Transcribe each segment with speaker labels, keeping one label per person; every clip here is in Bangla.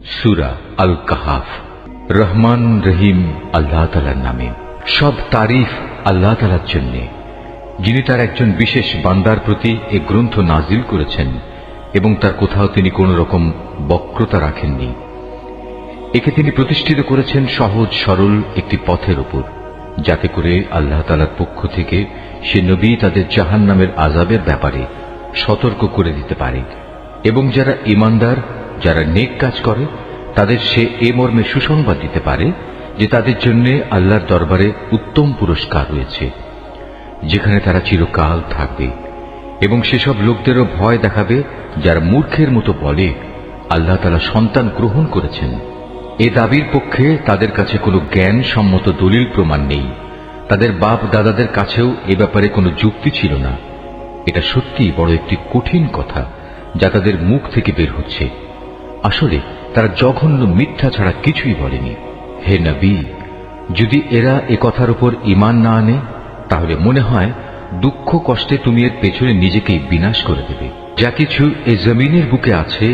Speaker 1: সূরা আল কাহাফ। রহমান রহিম আল্লাহ তাআলার নামে। সব তারিফ আল্লাহ তাআলার জন্য, যিনি তার একজন বিশেষ বান্দার প্রতি এ গ্রন্থ নাজিল করেছেন এবং তার কোথাও তিনি কোন রকম বক্রতা রাখেননি। একে তিনি প্রতিষ্ঠিত করেছেন সহজ সরল একটি পথের উপর, যাতে করে আল্লাহ তাআলার পক্ষ থেকে সে নবী তাদের জাহান্নামের আযাবের ব্যাপারে সতর্ক করে দিতে পারে এবং যারা ঈমানদার, যারা নেক কাজ করে, তাদের সে এ মর্মে সুসংবাদ দিতে পারে যে তাদের জন্য আল্লাহর দরবারে উত্তম পুরস্কার রয়েছে, যেখানে তারা চিরকাল থাকবে। এবং সেসব লোকদেরও ভয় দেখাবে যারা মূর্খের মতো বলে আল্লাহ তাআলা সন্তান গ্রহণ করেছেন। এ দাবির পক্ষে তাদের কাছে কোনো জ্ঞান সম্মত দলিল প্রমাণ নেই। তাদের বাপ দাদাদের কাছেও এ ব্যাপারে কোনো যুক্তি ছিল না। এটা সত্যিই বড় একটি কঠিন কথা যা তাদের মুখ থেকে বের হচ্ছে। আসলে তারা জঘন্য মিথ্যা ছাড়া কিছুই বলেনি। হে নবী, যদি এরা এ কথার উপর ঈমান না আনে, তাহলে মনে হয় দুঃখ কষ্টে তুমি এর পেছনে নিজেকেই বিনাশ করে দেবে। যা কিছু এই জমিনের বুকে আছে,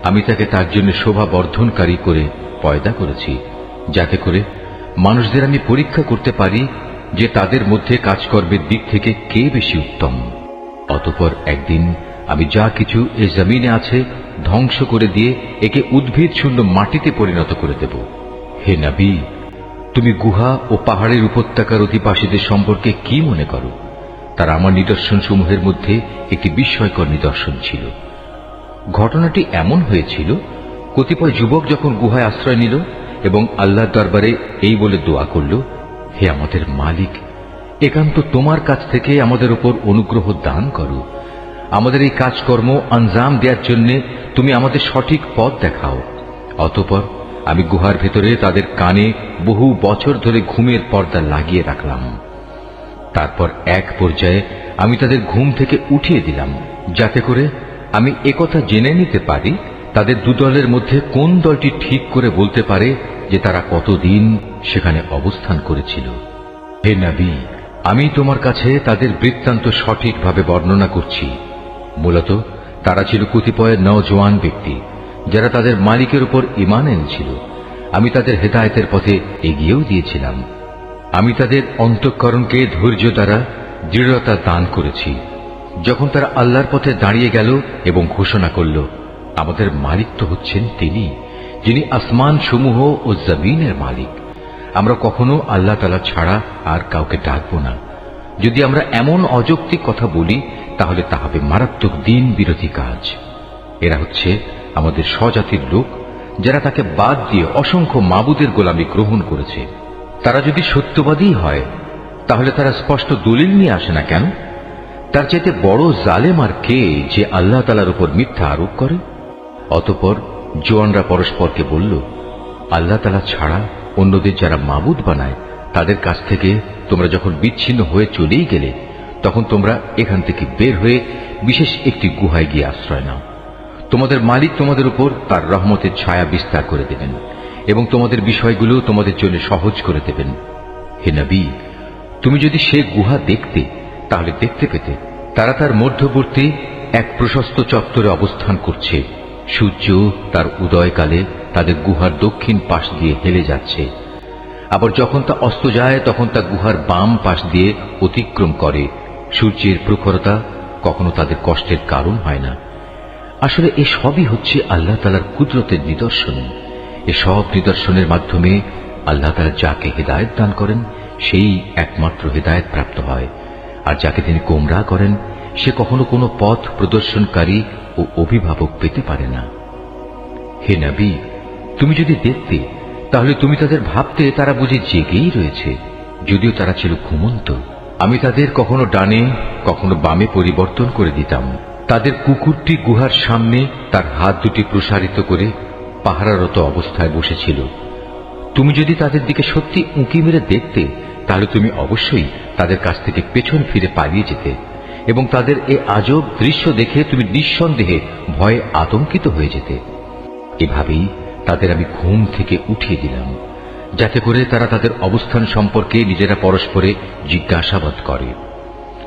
Speaker 1: আমি তাকে তার জন্য শোভা বর্ধনকারী করে পয়দা করেছি, যাতে করে মানুষদের আমি পরীক্ষা করতে পারি যে তাদের মধ্যে কাজকর্মের দিক থেকে কে বেশি উত্তম। অতঃপর একদিন আমি যা কিছু এই জমিনে আছে ধ্বংস করে দিয়ে একে উদ্ভিদ শূন্য মাটিতে পরিণত করে দেব। হে নবী, তুমি গুহা ও পাহাড়ের উপত্যকার অধিবাসীদের সম্পর্কে কি মনে করো? তারা আমার নিদর্শন সমূহের মধ্যে একটি বিস্ময়কর নিদর্শন ছিল। ঘটনাটি এমন হয়েছিল, কতিপয় যুবক যখন গুহায় আশ্রয় নিল এবং আল্লাহর দরবারে এই বলে দোয়া করল, হে আমাদের মালিক, একান্ত তোমার কাছ থেকে আমাদের উপর অনুগ্রহ দান করো। আমাদের এই কাজকর্ম আঞ্জাম দেওয়ার জন্য তুমি আমাদের সঠিক পথ দেখাও। অতঃপর আমি গুহার ভেতরে তাদের কানে বহু বছর ধরে ঘুমের পর্দা লাগিয়ে রাখলাম। তারপর এক পর্যায়ে আমি তাদের ঘুম থেকে উঠিয়ে দিলাম, যাতে করে আমি একথা জেনে নিতে পারি তাদের দুদলের মধ্যে কোন দলটি ঠিক করে বলতে পারে যে তারা কতদিন সেখানে অবস্থান করেছিল। হে নবী, আমি তোমার কাছে তাদের বৃত্তান্ত সঠিকভাবে বর্ণনা করছি। মূলত তারা ছিল কতিপয় নওজোয়ান ব্যক্তি, যারা তাদের মালিকের উপর ঈমান এনেছিল। আমি তাদের হেদায়েতের পথে এগিয়েও দিয়েছিলাম। আমি তাদের অন্তঃকরণকে ধৈর্য দ্বারা দৃঢ়তা দান করেছি। যখন তারা আল্লাহর পথে দাঁড়িয়ে গেল এবং ঘোষণা করল, আমাদের মালিক তো হচ্ছেন তিনি, যিনি আসমান সমূহ ও জমিনের মালিক। আমরা কখনো আল্লাহ তাআলা ছাড়া আর কাউকে ডাকব না। যদি আমরা এমন অযৌক্তিক কথা বলি, তাহলে তা হবে মারাত্মক দিন বিরোধী কাজ। এরা হচ্ছে আমাদের স্বজাতির লোক, যারা তাকে বাদ দিয়ে অসংখ্য মাবুদের গোলামি গ্রহণ করেছে। তারা যদি সত্যবাদী হয়, তাহলে তারা স্পষ্ট দলিল নিয়ে আসে না কেন? তার চাইতে বড় জালেম আর কে, যে আল্লাহ তাআলার উপর মিথ্যা আরোপ করে? অতঃপর জোয়ানরা পরস্পরকে বলল, আল্লাহ তাআলা ছাড়া অন্যদের যারা মাবুদ বানায়, তাদের কাছ থেকে তোমরা যখন বিচ্ছিন্ন হয়ে চলেই গেলে, তখন তোমরা এখান থেকে বের হয়ে বিশেষ একটি গুহায় গিয়ে আশ্রয় নাও। তোমাদের মালিক তোমাদের উপর তার রহমতের ছায়া বিস্তার করে দেবেন এবং তোমাদের বিষয়গুলো তোমাদের জন্য সহজ করে দেবেন। হে নবী, তুমি যদি সে গুহা দেখতে, তাহলে দেখতে পেতে তারা তার মধ্যবর্তী এক প্রশস্ত চত্বরে অবস্থান করছে। সূর্য তার উদয়কালে তাদের গুহার দক্ষিণ পাশ দিয়ে হেলে যাচ্ছে, আবার যখন তা অস্ত যায় তখন তা গুহার বাম পাশ দিয়ে অতিক্রম করে। সূর্যের প্রখরতা কখনো তাদের কষ্টের কারণ হয় না। আসলে এ সবই হচ্ছে আল্লাহ তাআলার কুদরতের নিদর্শন। এসব নিদর্শনের মাধ্যমে আল্লাহ তাআলা যাকে হেদায়েত দান করেন, সেই একমাত্র হেদায়েত প্রাপ্ত হয়, আর যাকে তিনি গোমরাহ করেন, সে কখনো কোনো পথ প্রদর্শনকারী ও অভিভাবক পেতে পারে না। হে নবী, তুমি যদি দেখতে, তাহলে তুমি তাদের ভাবতে তারা বুঝি জেগেই রয়েছে, যদিও তারা ছিল ঘুমন্ত। আমি তাদের কখনো ডানে কখনো বামে পরিবর্তন করে দিতাম। তাদের কুকুরটি গুহার সামনে তার হাত দুটি প্রসারিত করে পাহারারত অবস্থায় বসেছিল। তুমি যদি তাদের দিকে সত্যি উঁকি মেরে দেখতে, তাহলে তুমি অবশ্যই তাদের কাছ থেকে পেছন ফিরে পালিয়ে যেতে এবং তাদের এ আজব দৃশ্য দেখে তুমি নিঃসন্দেহে ভয়ে আতঙ্কিত হয়ে যেতে। এভাবেই তাদের আমি ঘুম থেকে উঠিয়ে দিলাম, যাতে করে তারা তাদের অবস্থান সম্পর্কে নিজেরা পরস্পরে জিজ্ঞাসাবাদ করে।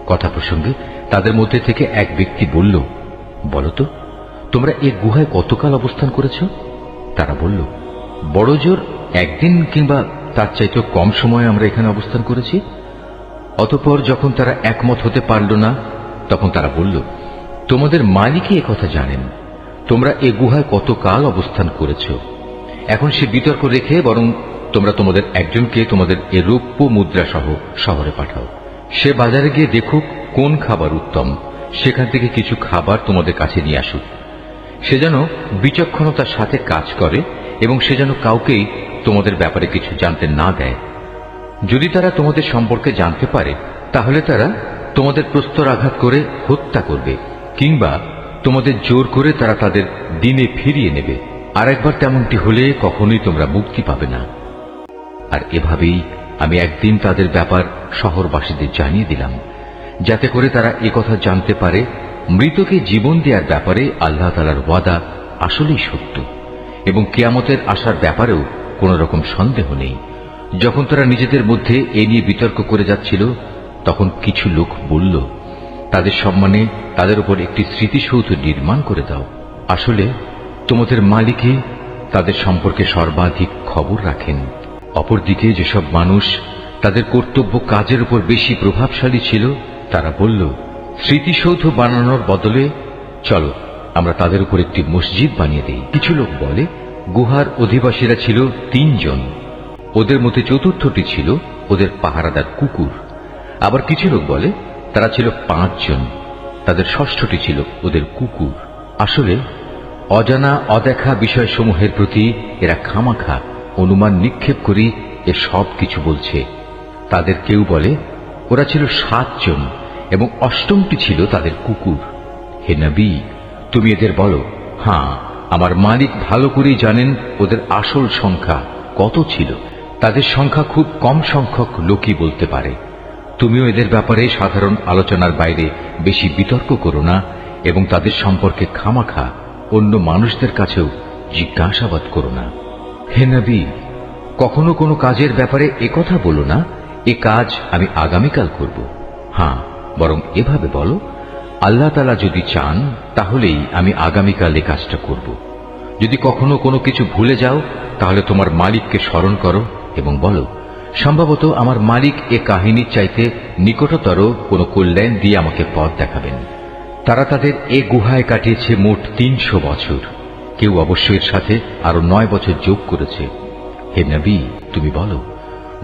Speaker 1: কথা প্রসঙ্গে তাদের মধ্যে থেকে এক ব্যক্তি বলল, বলতো তোমরা এই গুহায় কতকাল অবস্থান করেছ? তারা বলল, বড় জোর একদিন কিংবা তার চাইতেও কম সময় আমরা এখানে অবস্থান করেছি। অতঃপর যখন তারা একমত হতে পারল না, তখন তারা বলল, তোমাদের মালিকই একথা জানেন, তোমরা এ গুহায় কতকাল অবস্থান করেছ। এখন সে বিতর্ক রেখে বরং তোমরা তোমাদের একজনকে তোমাদের এ রৌপ্য মুদ্রা সহ শহরে পাঠাও। সে বাজারে গিয়ে দেখুক কোন খাবার উত্তম, সেখান থেকে কিছু খাবার তোমাদের কাছে নিয়ে আসুক। সে যেন বিচক্ষণতার সাথে কাজ করে এবং সে যেন কাউকেই তোমাদের ব্যাপারে কিছু জানতে না দেয়। যদি তারা তোমাদের সম্পর্কে জানতে পারে, তাহলে তারা তোমাদের প্রস্তরাঘাত করে হত্যা করবে, কিংবা তোমাদের জোর করে তারা তাদের দিনে ফিরিয়ে নেবে। আর একবার তেমনটি হলে কখনোই তোমরা মুক্তি পাবে না। আর এভাবেই আমি একদিন তাদের ব্যাপার শহরবাসীদের জানিয়ে দিলাম, যাতে করে তারা একথা জানতে পারে মৃতকে জীবন দেওয়ার ব্যাপারে আল্লাহ তাআলার ওয়াদা আসলেই সত্য, এবং কিয়ামতের আসার ব্যাপারেও কোন রকম সন্দেহ নেই। যখন তারা নিজেদের মধ্যে এ নিয়ে বিতর্ক করে যাচ্ছিল, তখন কিছু লোক বলল, তাদের সম্মানে তাদের উপর একটি স্মৃতিসৌধ নির্মাণ করে দাও। আসলে তোমাদের মালিকই তাদের সম্পর্কে সর্বাধিক খবর রাখেন। অপরদিকে যেসব মানুষ তাদের কর্তব্য কাজের উপর বেশি প্রভাবশালী ছিল, তারা বলল, স্মৃতিসৌধ বানানোর বদলে চলো আমরা তাদের উপর একটি মসজিদ বানিয়ে দিই। কিছু লোক বলে, গুহার অধিবাসীরা ছিল 3 জন, ওদের মধ্যে চতুর্থটি ছিল ওদের পাহারাদার কুকুর। আবার কিছু লোক বলে তারা ছিল 5 জন, তাদের ষষ্ঠটি ছিল ওদের কুকুর। আসলে অজানা অদেখা বিষয়সমূহের প্রতি এরা খামাখা অনুমান নিক্ষেপ করি এ সব কিছু বলছে। তাদের কেউ বলে ওরা ছিল 7 জন এবং অষ্টমটি ছিল তাদের কুকুর। হে নবী, তুমি এদের বলো, হ্যাঁ, আমার মালিক ভালো করেই জানেন ওদের আসল সংখ্যা কত ছিল। তাদের সংখ্যা খুব কম সংখ্যক লোকই বলতে পারে। তুমিও এদের ব্যাপারে সাধারণ আলোচনার বাইরে বেশি বিতর্ক করো না এবং তাদের সম্পর্কে খামাখা অন্য মানুষদের কাছেও জিজ্ঞাসাবাদ করো না। হে নবী, কখনো কোনো কাজের ব্যাপারে একথা বলো না, এ কাজ আমি আগামীকাল করব। হ্যাঁ, বরং এভাবে বলো, আল্লাহ তাআলা যদি চান তাহলেই আমি আগামীকাল এ কাজটা করব। যদি কখনো কোনো কিছু ভুলে যাও, তাহলে তোমার মালিককে স্মরণ করো এবং বলো, সম্ভবত আমার মালিক এ কাহিনীর চাইতে নিকটতর কোনো কল্যাণ দিয়ে আমাকে পথ দেখাবেন। তারা তাদের এ গুহায় কাটিয়েছে মোট 300 বছর। কেউ অবশ্যই এর সাথে আরো 9 বছর যোগ করেছে। হে নবী, তুমি বলো,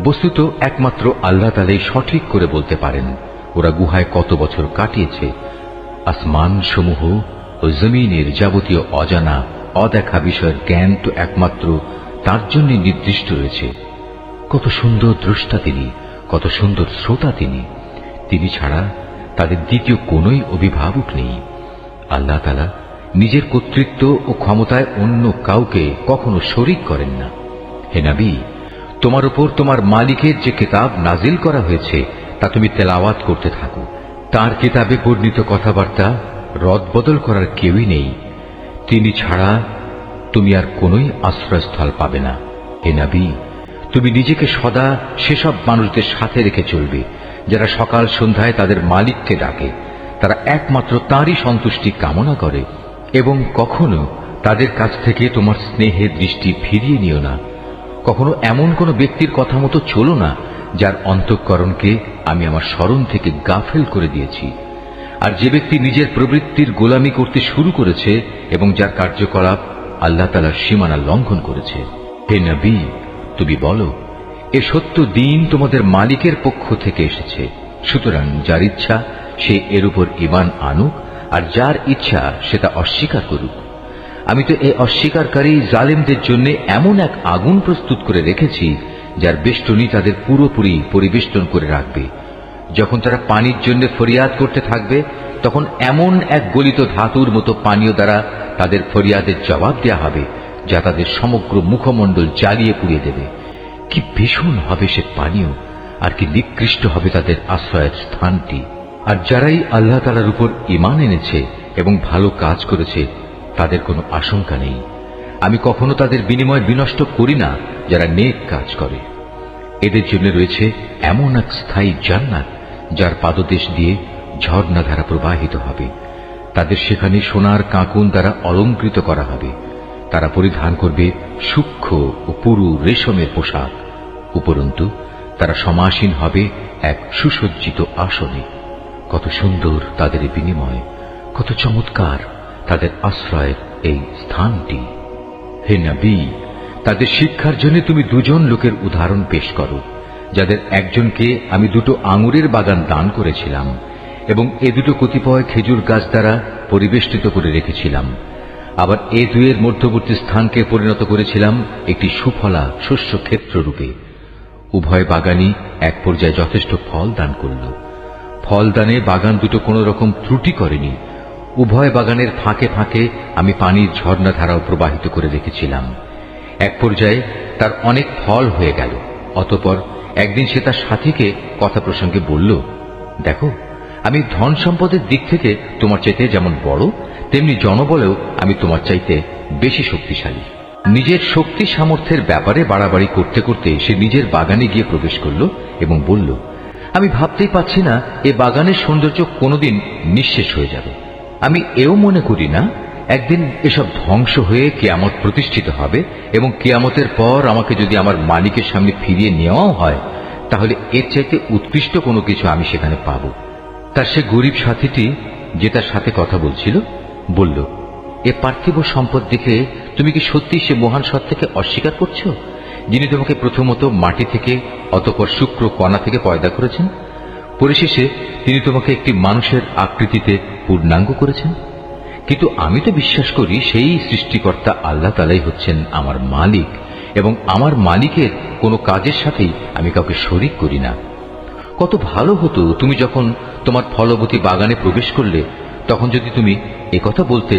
Speaker 1: বস্তুত একমাত্র আল্লাহ তাআলাই সঠিক করে বলতে পারেন ওরা গুহায় কত বছর কাটিয়েছে। আসমান সমূহ ও জমিনের যাবতীয় অজানা অদেখা বিষয়ের জ্ঞান তো একমাত্র তার জন্য নির্দিষ্ট রয়েছে। কত সুন্দর দ্রষ্টা তিনি, কত সুন্দর শ্রোতা তিনি। তিনি ছাড়া তাদের দ্বিতীয় কোনই অভিভাবক নেই। আল্লাহ তাআলা নিজের কর্তৃত্ব ও ক্ষমতায় অন্য কাউকে কখনো শরীক করেন না। হে নবী, তোমার উপর তোমার মালিকের যে কিতাব নাজিল করা হয়েছে তা তুমি তেলাওয়াত করতে থাকো। তার কিতাবে বর্ণিত কথাবার্তা রদবদল করার কেউই নেই। তিনি ছাড়া তুমি আর কোনোই আশ্রয়স্থল পাবে না। হে নবী, তুমি নিজেকে সদা সেসব মানুষদের সাথে রেখে চলবে যারা সকাল সন্ধ্যায় তাদের মালিককে ডাকে, তারা একমাত্র তাঁরই সন্তুষ্টি কামনা করে, এবং কখনো তাদের কাছ থেকে তোমার স্নেহের দৃষ্টি ফিরিয়ে নিও না। কখনো এমন কোন ব্যক্তির কথা মতো চলো না যার অন্তঃকরণকে আমি আমার স্মরণ থেকে গাফেল করে দিয়েছি। আর যে ব্যক্তি নিজের প্রবৃত্তির গোলামি করতে শুরু করেছে এবং যার কার্যকলাপ আল্লাহ তাআলার সীমানা লঙ্ঘন করেছে। হে নবী, তুমি বলো, এ সত্য দিন তোমাদের মালিকের পক্ষ থেকে এসেছে। সুতরাং যার ইচ্ছা সে এর উপর ঈমান আনুক, আর যার ইচ্ছা সে তা অস্বীকার করুক। আমি তো এই অস্বীকারী জালেমদের জন্য এমন এক আগুন প্রস্তুত করে রেখেছি যার বেষ্টনী তাদের পুরোপুরি পরিবেষ্টন করে রাখবে। যখন তারা পানির জন্য ফরিয়াদ করতে থাকবে, তখন এমন এক গলিত ধাতুর মতো পানীয় দ্বারা তাদের ফরিয়াদের জবাব দেয়া হবে যা তাদের সমগ্র মুখমণ্ডল জ্বালিয়ে পুড়িয়ে দেবে। কি ভীষণ হবে সে পানীয়, আর কি নিকৃষ্ট হবে তাদের আশ্রয়ের স্থানটি। আর যারাই আল্লাহ তাআলার উপর ঈমান এনেছে এবং ভালো কাজ করেছে, তাদের কোনো আশঙ্কা নেই। আমি কখনো তাদের বিনিময় বিনষ্ট করি না যারা নেক কাজ করে। এদের জন্য রয়েছে এমন এক স্থায়ী জান্নাত যার পাদদেশ দিয়ে ঝর্ণাধারা প্রবাহিত হবে। তাদের সেখানে সোনার কাঁকুন দ্বারা অলঙ্কৃত করা হবে। তারা পরিধান করবে সূক্ষ্ম ও পুরু রেশমের পোশাক। উপরন্তু তারা সমাসীন হবে এক সুসজ্জিত আসনে। কত সুন্দর তাদের বিনিময়, কত চমৎকার তাদের আশ্রয়ের এই স্থানটি। হে নবী, তাদের শিক্ষার জন্য তুমি দুজন লোকের উদাহরণ পেশ করো, যাদের একজনকে আমি 2টো আঙুরের বাগান দান করেছিলাম এবং এ 2টো কতিপয় খেজুর গাছ দ্বারা পরিবেষ্টিত করে রেখেছিলাম। আবার এ দুয়ের মধ্যবর্তী স্থানকে পরিণত করেছিলাম একটি সুফলা শস্য ক্ষেত্র রূপে। উভয় বাগানই এক পর্যায়ে যথেষ্ট ফল দান করল। ফলদানে বাগান দুটো কোনো রকম ত্রুটি করেনি। উভয় বাগানের ফাঁকে ফাঁকে আমি পানির ঝর্ণাধারাও প্রবাহিত করে রেখেছিলাম। এক পর্যায়ে তার অনেক ফল হয়ে গেল। অতঃপর একদিন সে তার সাথীকে কথা প্রসঙ্গে বলল, দেখো, আমি ধন সম্পদের দিক থেকে তোমার চাইতে যেমন বড়, তেমনি জনবলেও আমি তোমার চাইতে বেশি শক্তিশালী। নিজের শক্তি সামর্থ্যের ব্যাপারে বাড়াবাড়ি করতে করতে সে নিজের বাগানে গিয়ে প্রবেশ করল এবং বলল, আমি ভাবতেই পাচ্ছি না এ বাগানের সৌন্দর্য কোনোদিন নিঃশেষ হয়ে যাবে। আমি এও মনে করি না একদিন এসব ধ্বংস হয়ে কিয়ামত প্রতিষ্ঠিত হবে এবং কিয়ামতের পর আমাকে যদি আমার মালিকের সামনে ফিরিয়ে নেওয়াও হয়, তাহলে এর চাইতে উৎকৃষ্ট কোনো কিছু আমি সেখানে পাব। তার সে গরিব সাথীটি, যে তার সাথে কথা বলছিল, বলল, এ পার্থিব সম্পদ দেখে তুমি কি সত্যি সে মহান সত্তাকে অস্বীকার করছো, যিনি তোমাকে প্রথমত মাটি থেকে, অতঃপর শুক্র কণা থেকে পয়দা করেছেন, পরিশেষে তিনি তোমাকে একটি মানুষের আকৃতিতে পূর্ণাঙ্গ করেছেন? কিন্তু আমি তো বিশ্বাস করি সেই সৃষ্টিকর্তা আল্লাহ তাআলাই হচ্ছেন আমার মালিক এবং আমার মালিকের কোনো কাজের সাথেই আমি কাউকে শরীক করি না। কত ভালো হতো তুমি যখন তোমার ফলবতী বাগানে প্রবেশ করলে তখন যদি তুমি একথা বলতে,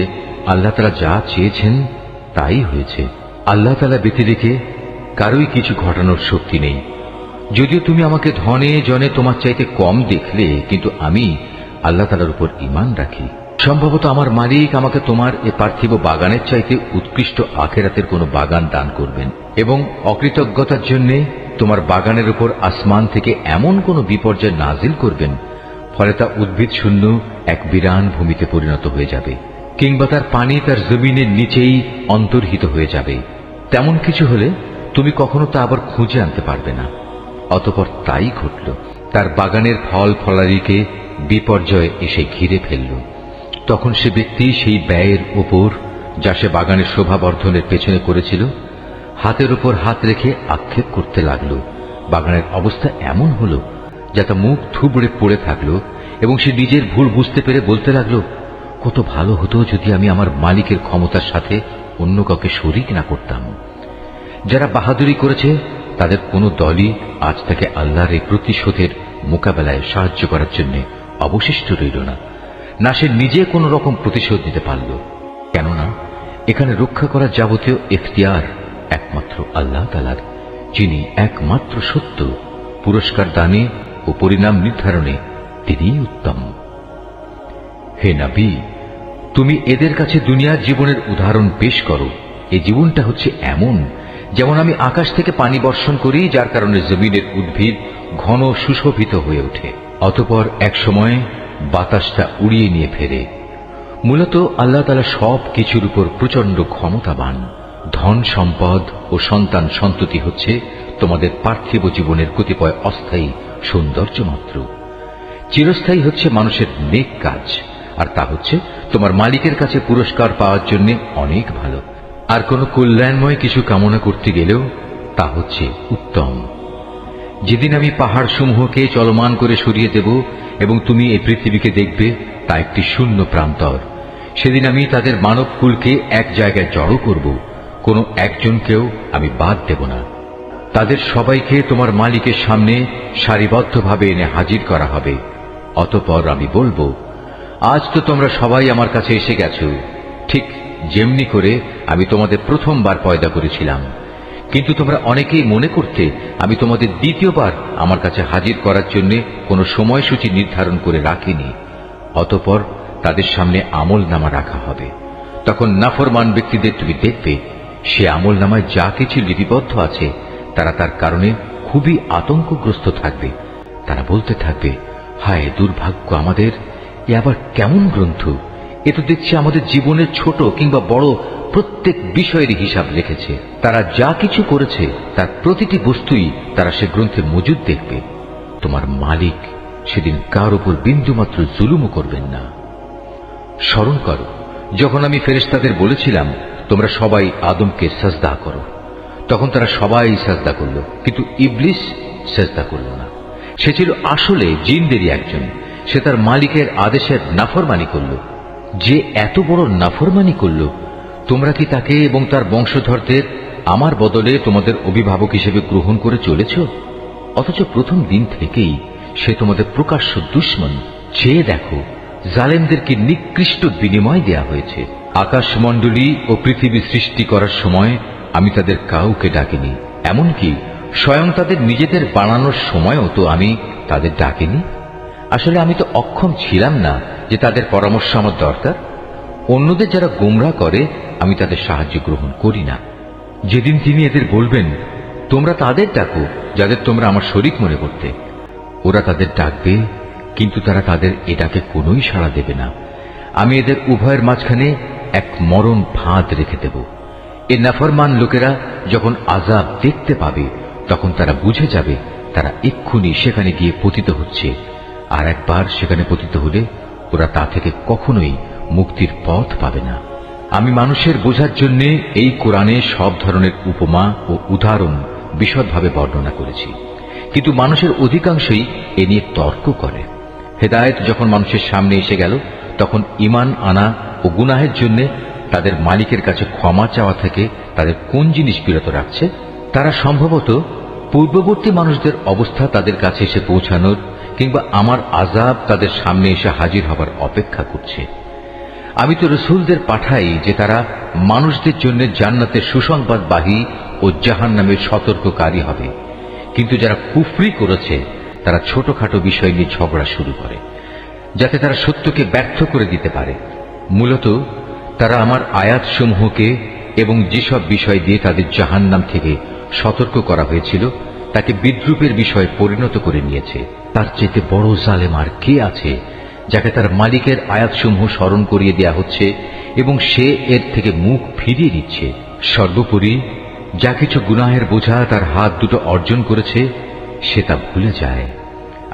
Speaker 1: আল্লাহ তাআলা যা চেয়েছেন তাই হয়েছে। আল্লাহ তাআলা ব্যতি রেখে কারোই কিছু ঘটানোর শক্তি নেই। যদিও তুমি আমাকে ধনে জনে তোমার চাইতে কম দেখলে, কিন্তু আমি আল্লাহ তাআলার উপর ঈমান রাখি। সম্ভবত আমার মালিক আমাকে তোমার এ পার্থিব বাগানের চাইতে উৎকৃষ্ট আখিরাতের কোনো বাগান দান করবেন এবং অকৃতজ্ঞতার জন্য তোমার বাগানের উপর আসমান থেকে এমন কোনো বিপর্যয় নাজিল করবেন, ফলে তা উদ্ভিদ শূন্য এক বিরান ভূমিতে পরিণত হয়ে যাবে, কিংবা তার পানি তার জমিনের নিচেই অন্তর্হিত হয়ে যাবে। তেমন কিছু হলে তুমি কখনো তা আবার খুঁজে আনতে পারবে না। অতঃপর তাই ঘটল। তার বাগানের ফল ফলারিকে বিপর্যয় এসে ঘিরে ফেলল। তখন সে ব্যক্তি সেই ব্যয়ের উপর, যা সে বাগানের শোভাবর্ধনের পেছনে করেছিল, হাতের উপর হাত রেখে আক্ষেপ করতে লাগল। বাগানের অবস্থা এমন হল যা তা মুখ থুবড়ে পড়ে থাকল এবং সে নিজের ভুল বুঝতে পেরে বলতে লাগল, কত ভালো হতো যদি আমি আমার মালিকের ক্ষমতার সাথে অন্য কাউকে শরীক না করতাম। যারা বাহাদুরি করেছে তাদের কোনো দলই আজ তাকে আল্লাহর এই প্রতিশোধের মোকাবেলায় সাহায্য করার জন্য অবশিষ্ট রইল না, না সে নিজে কোন রকম প্রতিশোধ নিতে পারল। কেননা এখানে রক্ষা করার যাবতীয় এখতিয়ার একমাত্র আল্লাহ তাআলার, যিনি একমাত্র সত্য। পুরস্কার দানে ও পরিণাম নির্ধারণে তিনিই উত্তম। হে নবী, তুমি এদের কাছে দুনিয়ার জীবনের উদাহরণ পেশ করো। এই জীবনটা হচ্ছে এমন যেমন আমি আকাশ থেকে পানি বর্ষণ করি, যার কারণে জমিনের উদ্ভিদ ঘন সুশোভিত হয়ে ওঠে, অতঃপর এক সময় বাতাসটা উড়িয়ে নিয়ে ফেরে। মূলত আল্লাহ তাআলা সব কিছুর উপর প্রচন্ড ক্ষমতাবান। ধন সম্পদ ও সন্তান সন্ততি হচ্ছে তোমাদের পার্থিব জীবনের কতিপয় অস্থায়ী সৌন্দর্য মাত্র। চিরস্থায়ী হচ্ছে মানুষের নেক কাজ, আর তা হচ্ছে তোমার মালিকের কাছে পুরস্কার পাওয়ার জন্য অনেক ভালো। আর কোন কল্যাণময় কিছু কামনা করতে গেলেও তা হচ্ছে উত্তম। যেদিন আমি পাহাড় সমূহকে চলমান করে সরিয়ে দেব এবং তুমি এই পৃথিবীকে দেখবে তা একটি শূন্য প্রান্তর, সেদিন আমি তাদের মানবকুলকে এক জায়গায় জড়ো করব, কোনো একজনকেও আমি বাদ দেব না। তাদের সবাইকে তোমার মালিকের সামনে সারিবদ্ধভাবে এনে হাজির করা হবে। অতঃপর আমি বলবো, আজ তো তোমরা সবাই আমার কাছে এসে গেছো, ঠিক যেমনি করে আমি তোমাদের প্রথমবার পয়দা করেছিলাম, কিন্তু তোমরা অনেকেই মনে করতে আমি তোমাদের দ্বিতীয়বার আমার কাছে হাজির করার জন্য কোনো সময়সূচি নির্ধারণ করে রাখিনি। অতঃপর তাদের সামনে আমলনামা রাখা হবে। তখন নাফরমান ব্যক্তিদের তুমি দেখবে সে আমলনামায় যা কিছু লিপিবদ্ধ আছে তারা তার কারণে খুবই আতঙ্কগ্রস্ত থাকবে। তারা বলতে থাকবে, হায় দুর্ভাগ্য আমাদের, এ আবার কেমন গ্রন্থ! এ তো দেখছি আমাদের জীবনের ছোট কিংবা বড় প্রত্যেক বিষয়ের হিসাব রেখেছে। তারা যা কিছু করেছে তার প্রতিটি বস্তুই তারা সে গ্রন্থে মজুদ দেখবে। তোমার মালিক সেদিন কার উপর বিন্দুমাত্র জুলুমও করবেন না। স্মরণ করো যখন আমি ফেরেশতাদের বলেছিলাম তোমরা সবাই আদমকে সাজদা করো, তখন তারা সবাই সাজদা করল, কিন্তু ইবলিস সাজদা করল না। সে ছিল আসলে জিনদেরই একজন। সে তার মালিকের আদেশের নাফরমানি করল। যে এত বড় নাফরমানি করল, তোমরা কি তাকে এবং তার বংশধরদের আমার বদলে তোমাদের অভিভাবক হিসেবে গ্রহণ করে চলেছ? অথচ প্রথম দিন থেকেই সে তোমাদের প্রকাশ্য দুশমন। চেয়ে দেখো জালেমদেরকে নিকৃষ্ট বিনিময় দেয়া হয়েছে। আকাশমণ্ডলী ও পৃথিবী সৃষ্টি করার সময় আমি তাদের কাউকে ডাকিনি, এমনকি স্বয়ং তাদের নিজেদের বানানোর সময়ও তো আমি তাদের ডাকিনি। আসলে আমি তো অক্ষম ছিলাম না যে তাদের পরামর্শ আমার দরকার। অন্যদের যারা গোমরাহ করে আমি তাদের সাহায্য গ্রহণ করি না। যেদিন তিনি এদের বলবেন তোমরা তাদের ডাকো যাদের তোমরা আমার শরীক মনে করতে, ওরা তাদের ডাকবে, কিন্তু তারা তাদের এ ডাকে কোনোই সাড়া দেবে না। আমি এদের উভয়ের মাঝখানে এক মরণ ফাঁদ রেখে দেব। এ নাফরমান লোকেরা যখন আযাব দেখতে পাবে তখন তারা বুঝে যাবে তারা এক্ষুনি সেখানে গিয়ে পতিত হচ্ছে, আর একবার সেখানে পতিত হলে ওরা তা থেকে কখনোই মুক্তির পথ পাবে না। আমি মানুষের বোঝার জন্য এই কোরআনে সব ধরনের উপমা ও উদাহরণ বিশদভাবে বর্ণনা করেছি, কিন্তু মানুষের অধিকাংশই এ নিয়ে তর্ক করে। হেদায়েত যখন মানুষের সামনে এসে গেল তখন ঈমান আনা ও গুনাহের জন্য তাদের মালিকের কাছে ক্ষমা চাওয়া থেকে তাদের কোন জিনিস বিরত রাখছে? তারা সম্ভবত পূর্ববর্তী মানুষদের অবস্থা তাদের কাছে এসে পৌঁছানোর কিংবা আমার আযাব তাদের সামনে এসে হাজির হবার অপেক্ষা করছে। আমি তো রসুলদের পাঠাই যে তারা মানুষদের জন্য জান্নাতের সুসংবাদবাহী ও জাহান্নামের সতর্ককারী হবে, কিন্তু যারা কুফরি করেছে তারা ছোটখাটো বিষয় নিয়ে ঝগড়া শুরু করে যাতে তারা সত্যকে ব্যর্থ করে দিতে পারে। মূলত তারা আমার আয়াতসমূহকে এবং যেসব বিষয় দিয়ে তাদের জাহান্নাম থেকে সতর্ক করা হয়েছিল তাকে বিদ্রূপের বিষয়ে পরিণত করে নিয়েছে। তার চেয়ে বড় জালেম আর কে আছে যাকে তার মালিকের আয়াতসমূহ স্মরণ করিয়ে দেয়া হচ্ছে এবং সে এর থেকে মুখ ফিরিয়ে নিচ্ছে। সর্বোপরি যা কিছু গুনাহের বোঝা তার হাত দুটো অর্জন করেছে সে তা ভুলে যায়।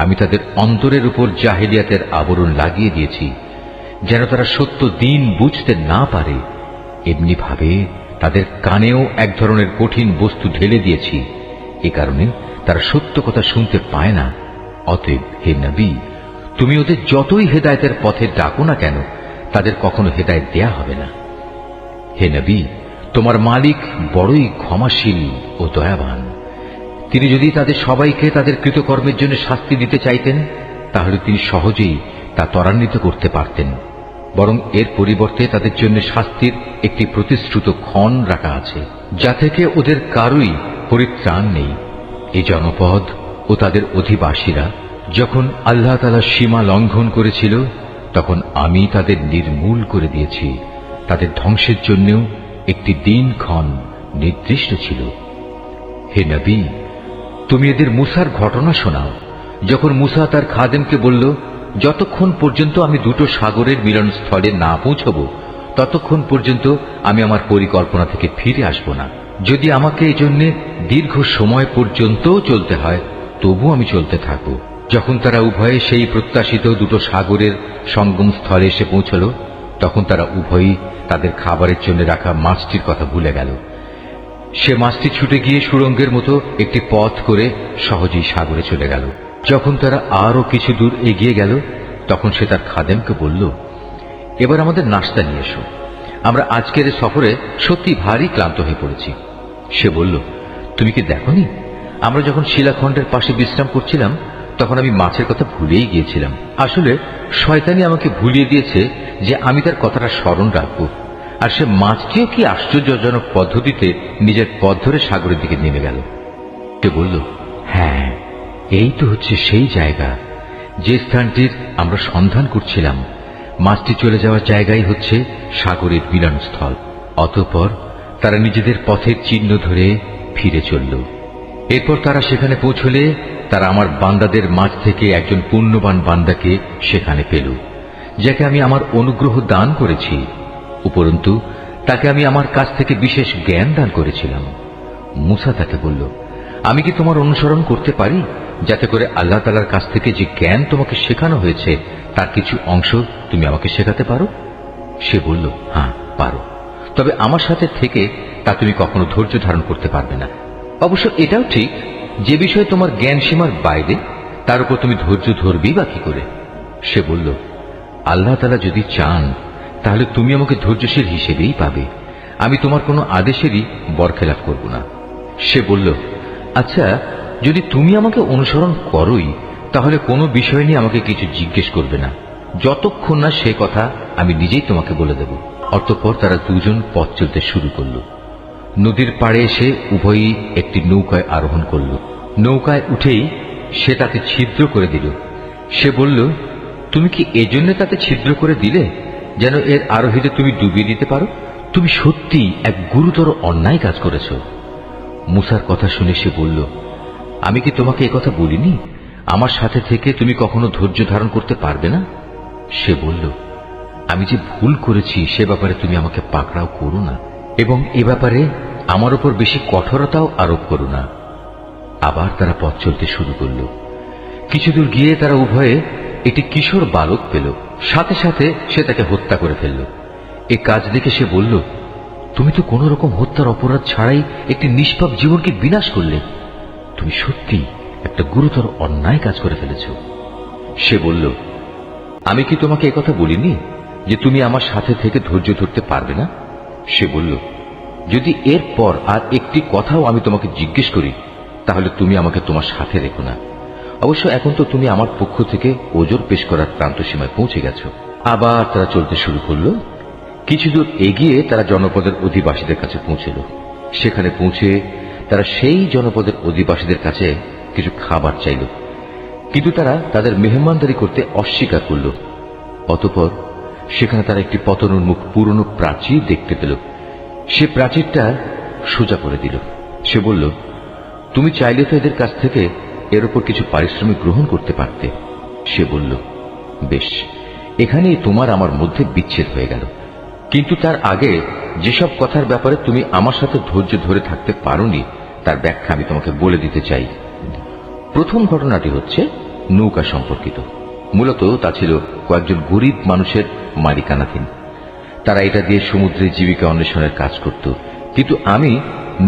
Speaker 1: আমি তাদের অন্তরের উপর জাহেলিয়াতের আবরণ লাগিয়ে দিয়েছি যেন তারা সত্য দিন বুঝতে না পারে। এমনি ভাবে তাদের কানেও এক ধরনের কঠিন বস্তু ঢেলে দিয়েছি, এ কারণে তারা সত্য কথা শুনতে পায় না। অতএব হে নবী, তুমি ওদের যতই হেদায়েতের পথে ডাকো না কেন তাদের কখনো হেদায়েত দেয়া হবে না। হে নবী, তোমার মালিক বড়ই ক্ষমাশীল ও দয়াবান। তিনি যদি তাদের সবাইকে তাদের কৃতকর্মের জন্য শাস্তি দিতে চাইতেন তাহলে তিনি সহজেই তা ত্বরান্বিত করতে পারতেন, বরং এর পরিবর্তে তাদের জন্য শাস্তির একটি প্রতিশ্রুত ক্ষণ রাখা আছে যা থেকে ওদের কারোই পরিত্রাণ নেই। এই জনপদ ও তাদের অধিবাসীরা যখন আল্লাহ তাআলা সীমা লঙ্ঘন করেছিল তখন আমি তাদের নির্মূল করে দিয়েছি। তাদের ধ্বংসের জন্যও একটি দিনক্ষণ নির্দিষ্ট ছিল। হে নবী, তুমি এদের মূসার ঘটনা শোনাও। যখন মূসা তার খাদেমকে বলল, যতক্ষণ পর্যন্ত আমি দুটো সাগরের মিলনস্থলে না পৌঁছব ততক্ষণ পর্যন্ত আমি আমার পরিকল্পনা থেকে ফিরে আসব না। যদি আমাকে এই জন্য দীর্ঘ সময় পর্যন্ত চলতে হয় তবু আমি চলতে থাকব। যখন তারা উভয়ে সেই প্রত্যাশিত দুটো সাগরের সঙ্গম স্থলে এসে পৌঁছল তখন তারা উভয়ই তাদের খাবারের জন্য রাখা মাছটির কথা ভুলে গেল। সে মাছটি ছুটে গিয়ে সুড়ঙ্গের মতো একটি পথ করে সহজেই সাগরে চলে গেল। যখন তারা আরো কিছু দূর এগিয়ে গেল তখন সে তার খাদেমকে বলল, এবার আমাদের নাস্তা নিয়ে এসো, আমরা আজকের সফরে সত্যি ভারী ক্লান্ত হয়ে পড়েছি। সে বলল, তুমি কি দেখোনি আমরা যখন শিলাখণ্ডের পাশে বিশ্রাম করছিলাম তখন আমি মাছের কথা ভুলেই গিয়েছিলাম। আসলে শয়তানি আমাকে ভুলিয়ে দিয়েছে যে আমি তার কথাটা স্মরণ রাখব। আর সে মাছটিও কি আশ্চর্যজনক পদ্ধতিতে নিজের পথ ধরে সাগরের দিকে নেমে গেল। সে বলল, হ্যাঁ, এই তো হচ্ছে সেই জায়গা যে স্থানটির আমরা সন্ধান করছিলাম। মাছটি চলে যাওয়ার জায়গাই হচ্ছে সাগরের মিলনস্থল। অতঃপর তারা নিজেদের পথের চিহ্ন ধরে ফিরে চলল। এরপর তারা সেখানে পৌঁছলে তারা আমার বান্দাদের মাঝ থেকে একজন পুণ্যবান বান্দাকে সেখানে পেল, যাকে আমি আমার অনুগ্রহ দান করেছি। উপরন্তু তাকে আমি আমার কাছ থেকে বিশেষ জ্ঞান দান করেছিলাম। মুসা তাকে বলল, আমি কি তোমার অনুসরণ করতে পারি, যাতে করে আল্লাহ তাআলার কাছ থেকে যে জ্ঞান তোমাকে শেখানো হয়েছে তার কিছু অংশ তুমি আমাকে শেখাতে পারো? সে বলল, হ্যাঁ পারো, তবে আমার সাথে থেকে তা তুমি কখনো ধৈর্য ধারণ করতে পারবে না। অবশ্য এটাও ঠিক, যে বিষয়ে তোমার জ্ঞান সীমার বাইরে তার উপর তুমি ধৈর্য ধরবেই বা কি করে? সে বলল, আল্লাহ তাআলা যদি চান তাহলে তুমি আমাকে ধৈর্যশীল হিসেবেই পাবে, আমি তোমার কোনো আদেশেরই বরখেলাপ করব না। সে বলল, আচ্ছা, যদি তুমি আমাকে অনুসরণ করোই তাহলে কোনো বিষয় নিয়ে আমাকে কিছু জিজ্ঞেস করবে না, যতক্ষণ না সে কথা আমি নিজেই তোমাকে বলে দেব। অতঃপর তারা দুজন পথ চলতে শুরু করল। নদীর পাড়ে এসে উভয়ই একটি নৌকায় আরোহণ করল। নৌকায় উঠেই সে তাতে ছিদ্র করে দিল। সে বলল, তুমি কি এজন্য তাতে ছিদ্র করে দিলে যেন এর আরোহীতে তুমি ডুবিয়ে দিতে পারো? তুমি সত্যি এক গুরুতর অন্যায় কাজ করেছ। মুসার কথা শুনে সে বলল, আমি কি তোমাকে একথা বলিনি, আমার সাথে থেকে তুমি কখনো ধৈর্য ধারণ করতে পারবে না? সে বলল, আমি যে ভুল করেছি সে ব্যাপারে তুমি আমাকে পাকড়াও করো না, এবং এ ব্যাপারে আমার উপর বেশি কঠোরতাও আরোপ করো না। আবার তারা পথ চলতে শুরু করল। কিছুদূর গিয়ে তারা উভয়ে একটি কিশোর বালক পেল। সাথে সাথে সে তাকে হত্যা করে ফেলল। এ কাজ দেখে সে বলল, তুমি তো কোন রকম হত্যার অপরাধ ছাড়াই একটি নিষ্পাপ জীবনকে বিনাশ করলে। তুমি সত্যি একটা গুরুতর অন্যায় কাজ করে ফেলেছ। সে বলল, আমি কি তোমাকে একথা বলিনি যে তুমি আমার সাথে থেকে ধৈর্য ধরতে পারবে না? সে বলল, যদি এরপর আর একটি কথাও আমি তোমাকে জিজ্ঞেস করি তাহলে তুমি আমাকে তোমার সাথে রেখো না। অবশ্য এখন তো তুমি আমার পক্ষ থেকে ওজর পেশ করার প্রান্ত সীমায় পৌঁছে গেছো। আবার তারা চলতে শুরু করল। কিছুদূর এগিয়ে তারা জনপদের অধিবাসীদের কাছে পৌঁছল। সেখানে পৌঁছে তারা সেই জনপদের অধিবাসীদের কাছে কিছু খাবার চাইল, কিন্তু তারা তাদের মেহমানদারি করতে অস্বীকার করল। অতঃপর সেখানে তারা একটি পতনোন্মুখ পুরনো প্রাচীর দেখতে পেল। সে প্রাচীরটা সোজা করে দিল। সে বলল, তুমি চাইলে তো এদের কাছ থেকে এর উপর কিছু পারিশ্রমিক গ্রহণ করতে পারতে। সে বলল, বেশ, এখানেই তোমার আমার মধ্যে বিচ্ছেদ হয়ে গেল, কিন্তু তার আগে যেসব কথার ব্যাপারে তুমি আমার সাথে ধৈর্য ধরে থাকতে পারোনি তার ব্যাখ্যা আমি তোমাকে বলে দিতে চাই। প্রথম ঘটনাটি হচ্ছে নৌকা সম্পর্কিত। মূলত তা ছিল কয়েকজন গরিব মানুষের মালিকানাধীন। তারা এটা দিয়ে সমুদ্রে জীবিকা অন্বেষণের কাজ করত, কিন্তু আমি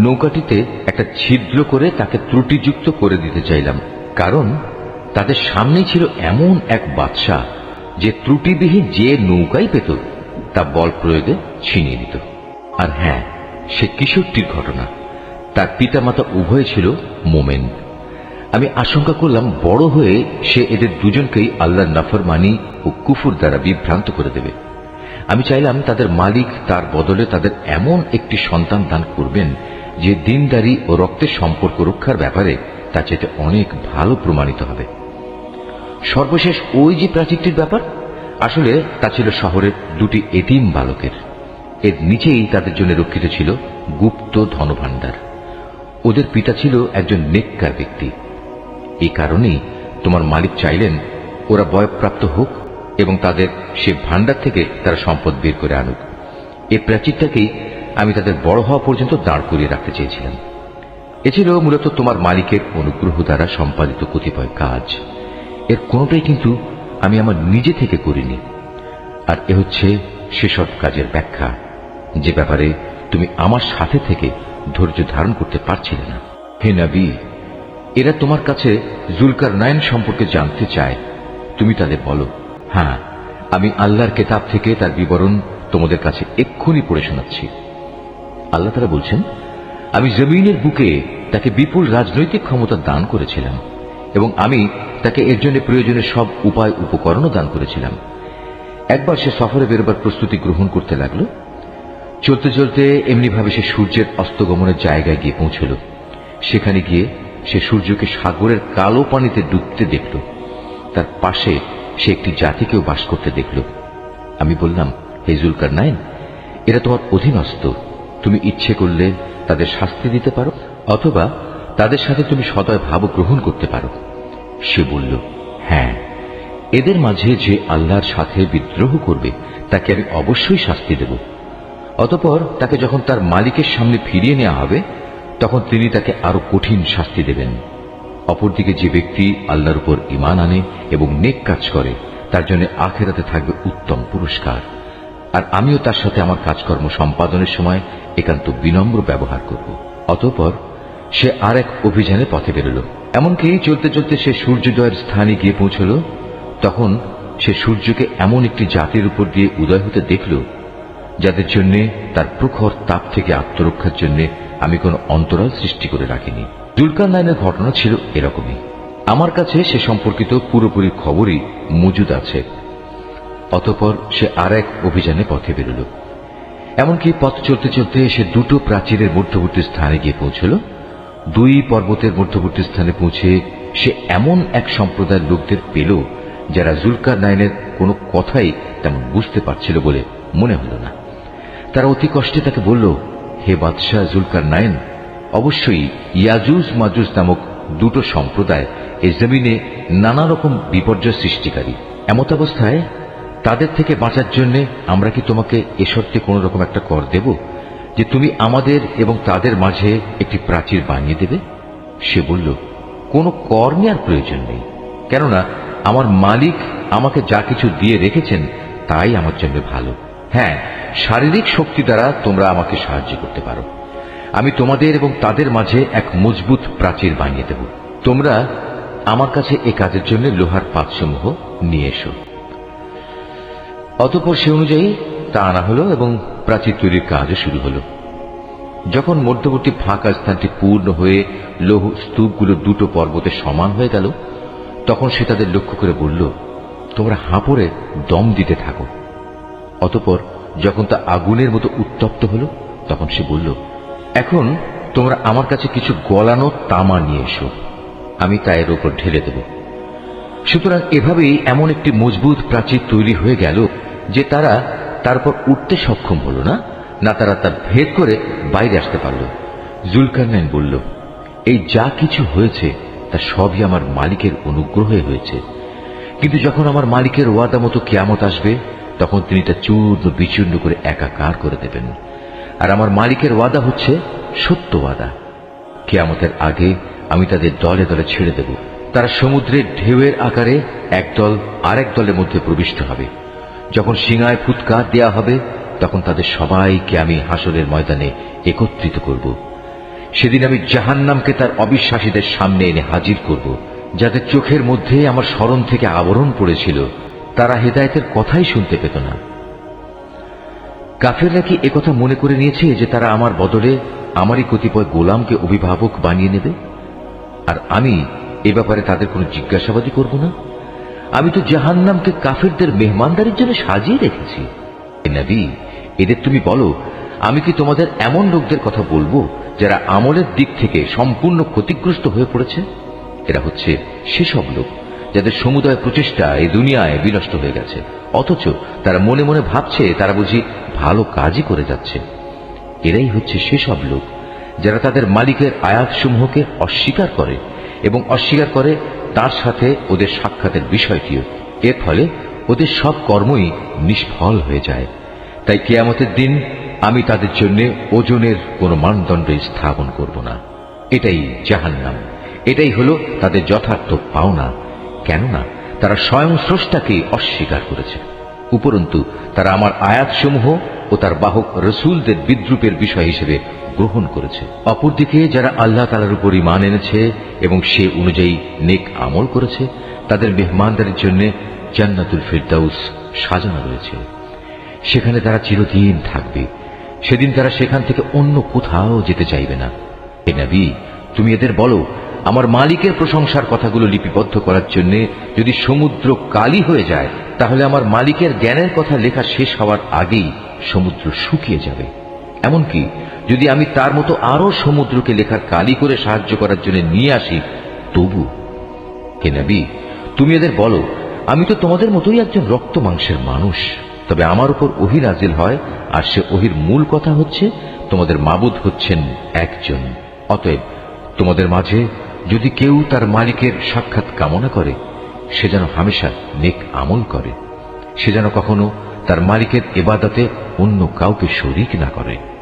Speaker 1: নৌকাটিতে একটা ছিদ্র করে তাকে ত্রুটিযুক্ত করে দিতে চাইলাম, কারণ তাদের সামনেই ছিল এমন এক বাদশা যে ত্রুটিবিহীন যে নৌকাই পেত তা বল প্রয়োগে ছিনিয়ে নিত। আর হ্যাঁ, সে কিশোরটির ঘটনা। তার পিতামাতা উভয় ছিল মোমেন। আমি আশঙ্কা করলাম বড় হয়ে সে এদের দুজনকেই আল্লাহর নাফরমানি ও কুফর দ্বারা বিভ্রান্ত করে দেবে। আমি চাইলাম তাদের মালিক তার বদলে তাদের এমন একটি সন্তান দান করবেন যে দিনদারি ও রক্তের সম্পর্ক রক্ষার ব্যাপারে তা চাইতে অনেক ভালো প্রমাণিত হবে। সর্বশেষ ওই যে প্রাচীরটির ব্যাপার, আসলে তা ছিল শহরের দুটি এতিম বালকের। এর নিচেই তাদের জন্য রক্ষিত ছিল গুপ্ত ধনভাণ্ডার। ওদের পিতা ছিল একজন নেককার ব্যক্তি। এই কারণেই তোমার মালিক চাইলেন ওরা বয়ঃপ্রাপ্ত হোক এবং তাদের সে ভাণ্ডার থেকে তারা সম্পদ বের করে আনুক। এই প্রাচীরটাকেই আমি তাদের বড় হওয়া পর্যন্ত দাঁড় করিয়ে রাখতে চেয়েছিলাম। এ ছিল মূলত তোমার মালিকের অনুগ্রহ দ্বারা সম্পাদিত কতিপয় কাজ। এর কোনোটাই কিন্তু আমি আমার নিজে থেকে করিনি। আর এ হচ্ছে সেসব কাজের ব্যাখ্যা যে ব্যাপারে তুমি আমার সাথে থেকে ধৈর্য ধারণ করতে পারছিলে না। হে নবী, এরা তোমার কাছে জুলকারনাইন সম্পর্কে জানতে চায়। তুমি তাদের বলো, হ্যাঁ, আমি আল্লাহর কেতাব থেকে তার বিবরণ তোমাদের কাছে এক্ষুনি পড়ে শোনাচ্ছি। আল্লাহ তাআলা বলছেন, আমি জমিনের বুকে তাকে বিপুল রাজনৈতিক ক্ষমতা দান করেছিলাম এবং আমি তাকে এর জন্য প্রয়োজনীয় সব উপায় উপকরণও দান করেছিলাম। একবার সে সফরে বেরোবার প্রস্তুতি গ্রহণ করতে লাগলো। চলতে চলতে এমনিভাবে সে সূর্যের অস্তগমনের জায়গায় গিয়ে পৌঁছল। সেখানে গিয়ে সে সূর্যকে সাগরের কালো পানিতে ডুবতে দেখল। তার পাশে সে একটি জাতিকেও বাস করতে দেখল। আমি বললাম, হে জুলকারনাইন, এরা তোমার অধীনস্থ। তুমি ইচ্ছে করলে তাদের শাস্তি দিতে পারো অথবা তাদের সাথে তুমি সদয় ভাব গ্রহণ করতে পারো। সে বলল, হ্যাঁ, এদের মাঝে যে আল্লাহর সাথে বিদ্রোহ করবে তাকে আমি অবশ্যই শাস্তি দেব। অতঃপর তাকে যখন তার মালিকের সামনে ফিরিয়ে নেওয়া হবে তখন তিনি তাকে আরো কঠিন শাস্তি দেবেন। অপরদিকে যে ব্যক্তি আল্লাহর উপর ঈমান আনে এবং নেক কাজ করে তার জন্য আখিরাতে থাকবে উত্তম পুরস্কার। আর আমিও তার সাথে আমার কাজকর্ম সম্পাদনের সময় একান্ত বিনম্র ব্যবহার করব। অতঃপর সে আর এক অভিযানে পথে বেরোল। এমনকি চলতে চলতে সে সূর্যোদয়ের স্থানে গিয়ে পৌঁছল। তখন সে সূর্যকে এমন একটি জাতির উপর দিয়ে উদয় হতে দেখল যাদের জন্য তার প্রখর তাপ থেকে আত্মরক্ষার জন্য আমি কোনো অন্তরাল সৃষ্টি করে রাখিনি। জুলকারনাইনের ঘটনা ছিল এরকমই। আমার কাছে সে সম্পর্কিত পুরোপুরি খবরই মজুদ আছে। অতঃপর সে আর এক অভিযানে পথে বেরোল। এমনকি পথ চলতে চলতে সে দুটো প্রাচীরের মধ্যবর্তী স্থানে গিয়ে পৌঁছল। দুই পর্বতের মধ্যবর্তী স্থানে পৌঁছে সে এমন এক সম্প্রদায়ের লোকদের পেল যারা জুলকারনাইনের কোনো কথাই তেমন বুঝতে পারছিল বলে মনে হল না। তারা অতি কষ্টে তাকে বলল, হে বাদশাহ জুলকারনাইন, অবশ্যই ইয়াজুজ মাজুজ নামক দুটো সম্প্রদায় এই জমিনে নানা রকম বিপর্যয় সৃষ্টিকারী। এমত অবস্থায় তাদের থেকে বাঁচার জন্য আমরা কি তোমাকে এ শর্তে কোন রকম একটা কর দেব যে তুমি আমাদের এবং তাদের মাঝে একটি প্রাচীর বানিয়ে দেবে? সে বলল, কোনো কর নেওয়ার প্রয়োজন নেই, কেননা আমার মালিক আমাকে যা কিছু দিয়ে রেখেছেন তাই আমার জন্য ভালো। হ্যাঁ, শারীরিক শক্তি দ্বারা তোমরা আমাকে সাহায্য করতে পারো। আমি তোমাদের এবং তাদের মাঝে এক মজবুত প্রাচীর বানিয়ে দেব। তোমরা আমার কাছে এ কাজের জন্য লোহার পাতসমূহ নিয়ে এসো। অতঃপর সে অনুযায়ী তা আনা হলো এবং প্রাচীর তৈরির কাজও শুরু হলো। যখন মধ্যবর্তী ফাঁকা স্থানটি পূর্ণ হয়ে লৌহ স্তূপগুলো দুটো পর্বতে সমান হয়ে গেল তখন সে তাদের লক্ষ্য করে বলল, তোমরা হাঁপড়ে দম দিতে থাকো। অতঃপর যখন তা আগুনের মতো উত্তপ্ত হল তখন সে বলল, এখন তোমরা আমার কাছে কিছু গলানো তামা নিয়ে এসো, আমি তা এর উপর ঢেলে দেব। সুতরাং এভাবেই এমন একটি মজবুত প্রাচীর তৈরি হয়ে গেল যে তারা তারপর উঠতে সক্ষম হল না, না তারা তার ভেদ করে বাইরে আসতে পারল। জুলকারনাইন বলল, এই যা কিছু হয়েছে তা সবই আমার মালিকের অনুগ্রহে হয়েছে, কিন্তু যখন আমার মালিকের ওয়াদা মতো কিয়ামত আসবে তখন তিনি তা চূর্ণ বিচূর্ণ করে একাকার করে দেবেন। আর আমার মালিকের ওয়াদা হচ্ছে সত্য ওয়াদা। কিয়ামতের আগে আমি তাদের দলে দলে ছেড়ে দেব। তারা সমুদ্রের ঢেউয়ের আকারে একদল আরেক দলের মধ্যে প্রবিষ্ট হবে। যখন সিংহায় ফুৎকার দেয়া হবে তখন তাদের সবাইকে আমি হাসরের ময়দানে একত্রিত করব। সেদিন আমি জাহান্নামকে তার অবিশ্বাসীদের সামনে এনে হাজির করব, যাদের চোখের মধ্যে আমার স্মরণ থেকে আবরণ পড়েছিল, তারা হেদায়েতের কথাই শুনতে পেত না। কাফেররা কি একথা মনে করে নিয়েছে যে তারা আমার বদলে আমারই কতিপয় গোলামকে অভিভাবক বানিয়ে নেবে, আর আমি এ ব্যাপারে তাদের কোনো জিজ্ঞাসাবাদই করব না? আমি তো জাহান্নামকে কাফেরদের মেহমানদারির জন্য সাজিয়ে রেখেছি। হে নবী, এদের তুমি বলো, আমি কি তোমাদের এমন লোকদের কথা বলবো যারা আমলের দিক থেকে সম্পূর্ণ ক্ষতিগ্রস্ত হয়ে পড়েছে? এরা হচ্ছে সেসব লোক যাদের সমুদয় প্রচেষ্টা এই দুনিয়ায় বিনষ্ট হয়ে গেছে, অথচ তারা মনে মনে ভাবছে তারা বুঝি ভালো কাজই করে যাচ্ছে। এরাই হচ্ছে সেসব লোক যারা তাদের মালিকের আয়াতসমূহকে অস্বীকার করে এবং অস্বীকার করে তার সাথে ওদের সাক্ষাতের বিষয়টিও। এর ফলে ওদের সব কর্মই নিষ্ফল হয়ে যায়। তাই কিয়ামতের দিন আমি তাদের জন্য ওজনের কোনো মানদণ্ড স্থাপন করব না। এটাই জাহান্নাম, এটাই হলো তাদের যথার্থ পাওনা, কেননা তারা স্বয়ং স্রষ্টাকে অস্বীকার করেছে। উপরন্তু তারা আমার আয়াতসমূহ ও তার বাহক রসুলদের বিদ্রুপের বিষয় হিসেবে গ্রহণ করেছে। অপরদিকে যারা আল্লাহ তাআলার উপর ঈমান এনেছে এবং সে অনুযায়ী নেক আমল করেছে তাদের মেহমানদারির জন্য জান্নাতুল ফিরদাউস সাজানো রয়েছে। সেখানে তারা চিরদিন থাকবে। সেদিন তারা সেখান থেকে অন্য কোথাও যেতে চাইবে না। হে নবী, তুমি এদের বলো, আমার মালিকের প্রশংসার কথাগুলো লিপিবদ্ধ করার জন্য যদি সমুদ্র কালি হয়ে যায় তাহলে আমার মালিকের জ্ঞানের কথা লেখা শেষ হওয়ার আগেই সমুদ্র শুকিয়ে যাবে। এমনকি যদি আমি তার মতো আরো সমুদ্রকে লেখার কালি করে সাহায্য করার জন্য নিয়ে আসি তবু। হে নবী, তুমি এদের বলো, আমি তো তোমাদের মতোই একজন রক্ত মাংসের মানুষ, তবে আমার উপর ওহী নাজিল হয়, আর সে ওহীর মূল কথা হচ্ছে তোমাদের মাবুদ হচ্ছেন একজন। অতএব তোমাদের মাঝে যদি কেউ তার মালিকের সাক্ষাৎ কামনা করে সে যেন হামেশা নেক আমল করে, সে যেন কখনো তার মালিকের ইবাদতে অন্য কাউকে শরীক না করে।